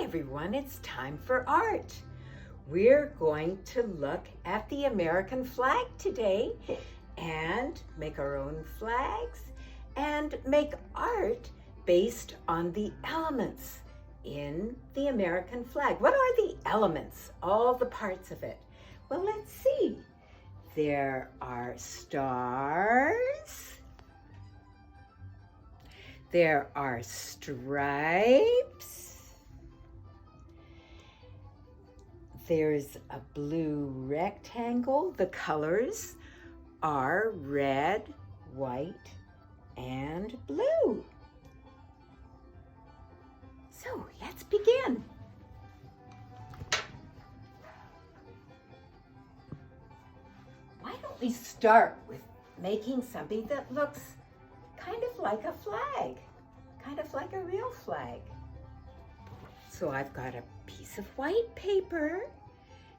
everyone, it's time for art. We're going to look at the American flag today and make our own flags and make art based on the elements in the American flag. What are the elements, all the parts of it? Well, let's see. There are stars. There are stripes. There's a blue rectangle. The colors are red, white, and blue. So let's begin. Why don't we start with making something that looks kind of like a flag, kind of like a real flag. So I've got a piece of white paper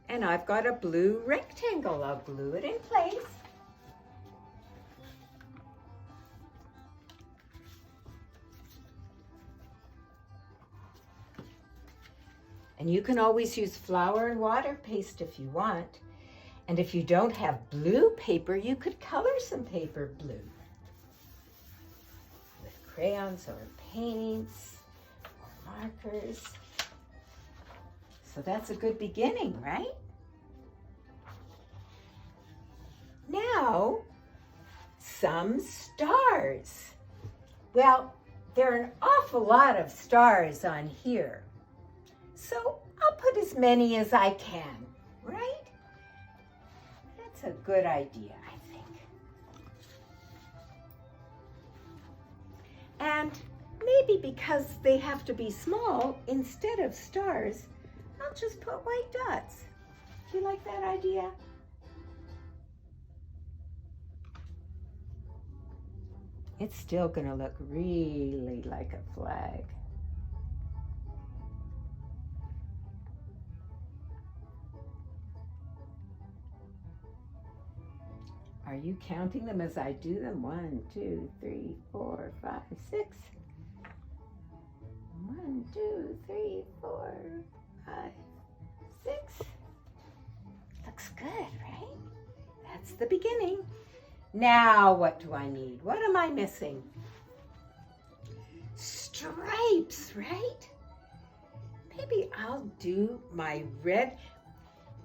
and I've got a blue rectangle. I'll glue it in place. And you can always use flour and water paste if you want. And if you don't have blue paper, you could color some paper blue with crayons or paints or markers. So that's a good beginning, right? Now, some stars. Well, there are an awful lot of stars on here. So I'll put as many as I can, right? That's a good idea, I think. And maybe because they have to be small, instead of stars, I'll just put white dots. Do you like that idea? It's still gonna look really like a flag. Are you counting them as I do them? 1, 2, 3, 4, 5, 6. 1, 2, 3, 4, 5, 6. Looks good, right? That's the beginning. Now what do I need? What am I missing? Stripes, right? Maybe I'll do my red.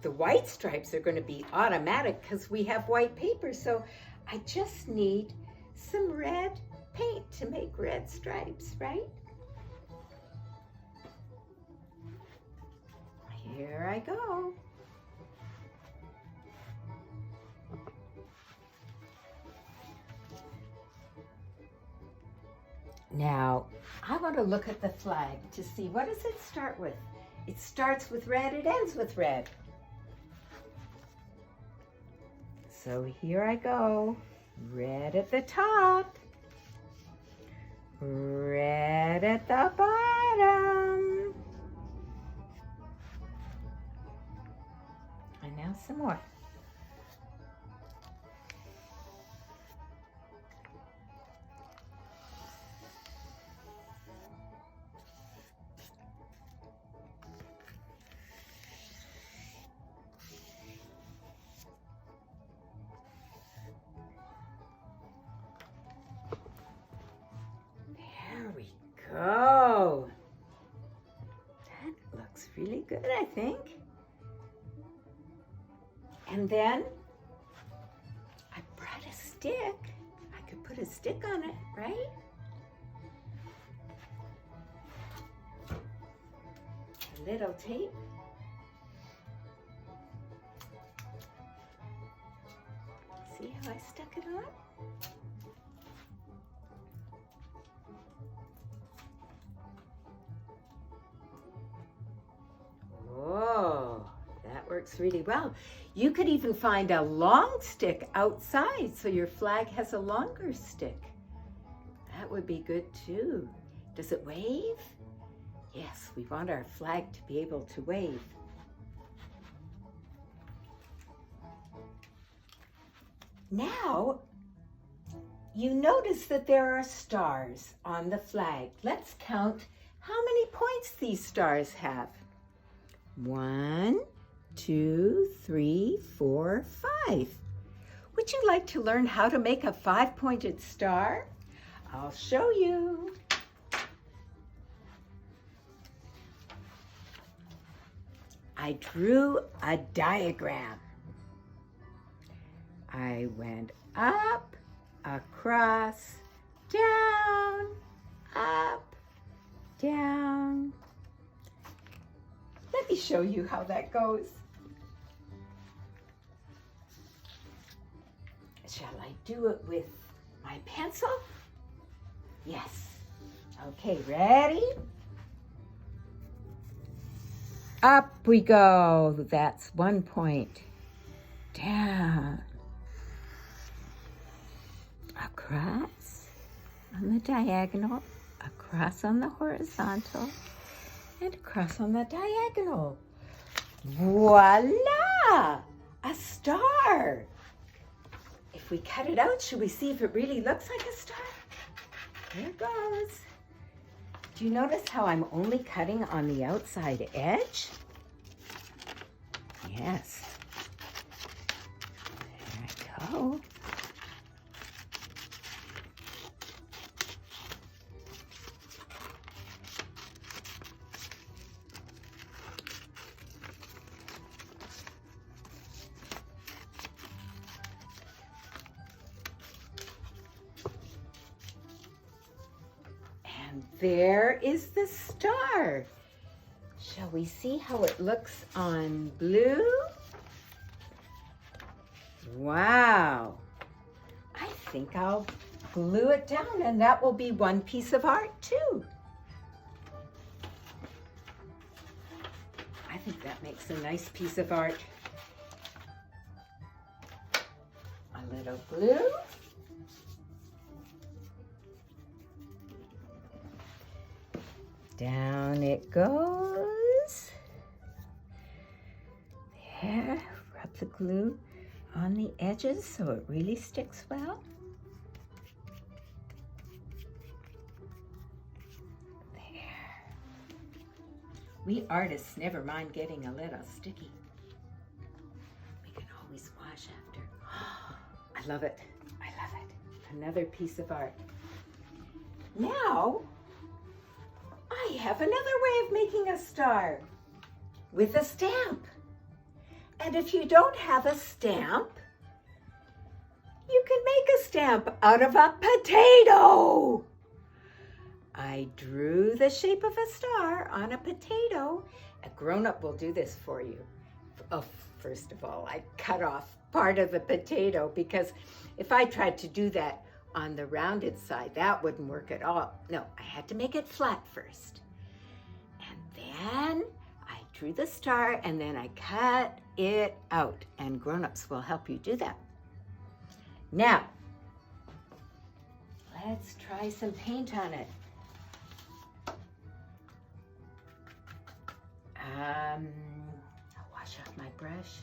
The white stripes are going to be automatic because we have white paper, so I just need some red paint to make red stripes, right? Here I go. Now, I want to look at the flag to see, what does it start with? It starts with red, it ends with red. So here I go. Red at the top. Red at the bottom. And now some more. Oh, that looks really good, I think. And then I brought a stick. I could put a stick on it, right? A little tape. See how I stuck it on? Works really well. You could even find a long stick outside so your flag has a longer stick. That would be good too. Does it wave? Yes, we want our flag to be able to wave. Now, you notice that there are stars on the flag. Let's count how many points these stars have? 1, 2, 3, 4, 5. Would you like to learn how to make a 5-pointed star? I'll show you. I drew a diagram. I went up, across, down, up, down. Let me show you how that goes. Shall I do it with my pencil? Yes. Okay, ready? Up we go. That's 1 point. Down. Across on the diagonal, across on the horizontal, and across on the diagonal. Voila! A star! If we cut it out, should we see if it really looks like a star? Here it goes. Do you notice how I'm only cutting on the outside edge? Yes. There I go. There is the star. Shall we see how it looks on blue? Wow. I think I'll glue it down and that will be one piece of art too. I think that makes a nice piece of art. A little glue. Down it goes. There, rub the glue on the edges so it really sticks well. There. We artists never mind getting a little sticky. We can always wash after. I love it. I love it. Another piece of art. Now, I have another way of making a star with a stamp. And if you don't have a stamp, you can make a stamp out of a potato. I drew the shape of a star on a potato. A grown-up will do this for you. Oh, first of all, I cut off part of the potato because if I tried to do that on the rounded side, that wouldn't work at all. No, I had to make it flat first. And then I drew the star and then I cut it out. And grown-ups will help you do that. Now, let's try some paint on it. I'll wash off my brush.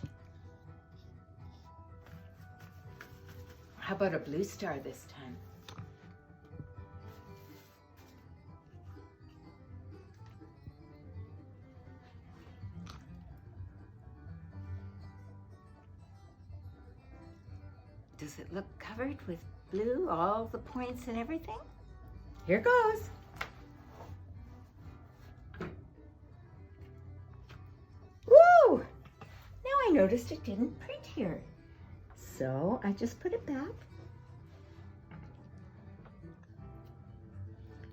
How about a blue star this time? Does it look covered with blue, all the points and everything? Here goes. Woo! Now I noticed it didn't print here. So I just put it back.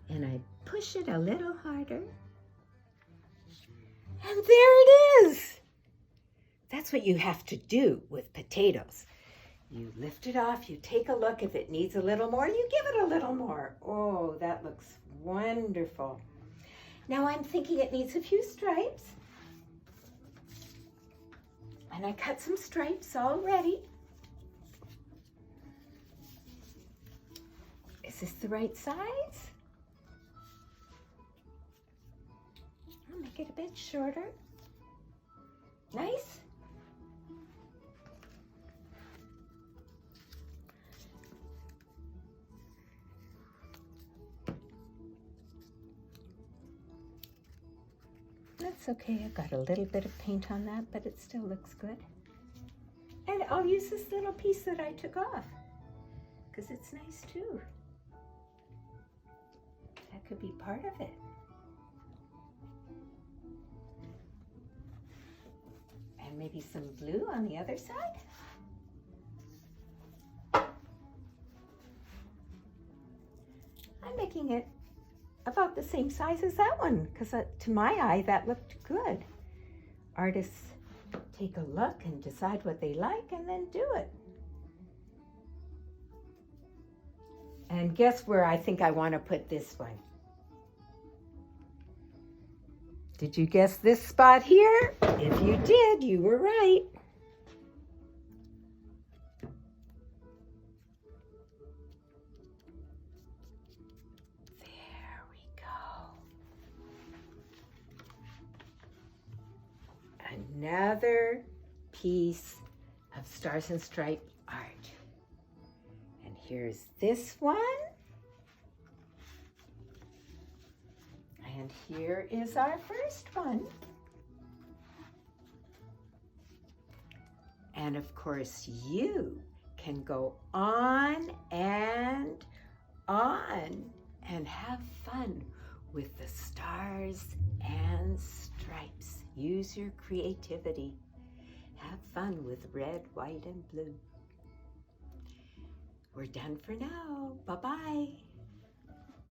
And I push it a little harder. And there it is. That's what you have to do with potatoes. You lift it off, you take a look. If it needs a little more, you give it a little more. Oh, that looks wonderful. Now I'm thinking it needs a few stripes. And I cut some stripes already. Is this the right size? I'll make it a bit shorter. Nice. That's okay. I've got a little bit of paint on that, but it still looks good. And I'll use this little piece that I took off because it's nice too. That could be part of it. And maybe some blue on the other side. I'm making it about the same size as that one because to my eye that looked good. Artists take a look and decide what they like and then do it. And guess where I think I want to put this one? Did you guess this spot here? If you did, you were right. There we go. Another piece of Stars and Stripe art. And here's this one. And here is our first one. And of course, you can go on and have fun with the stars and stripes. Use your creativity. Have fun with red, white, and blue. We're done for now. Bye-bye.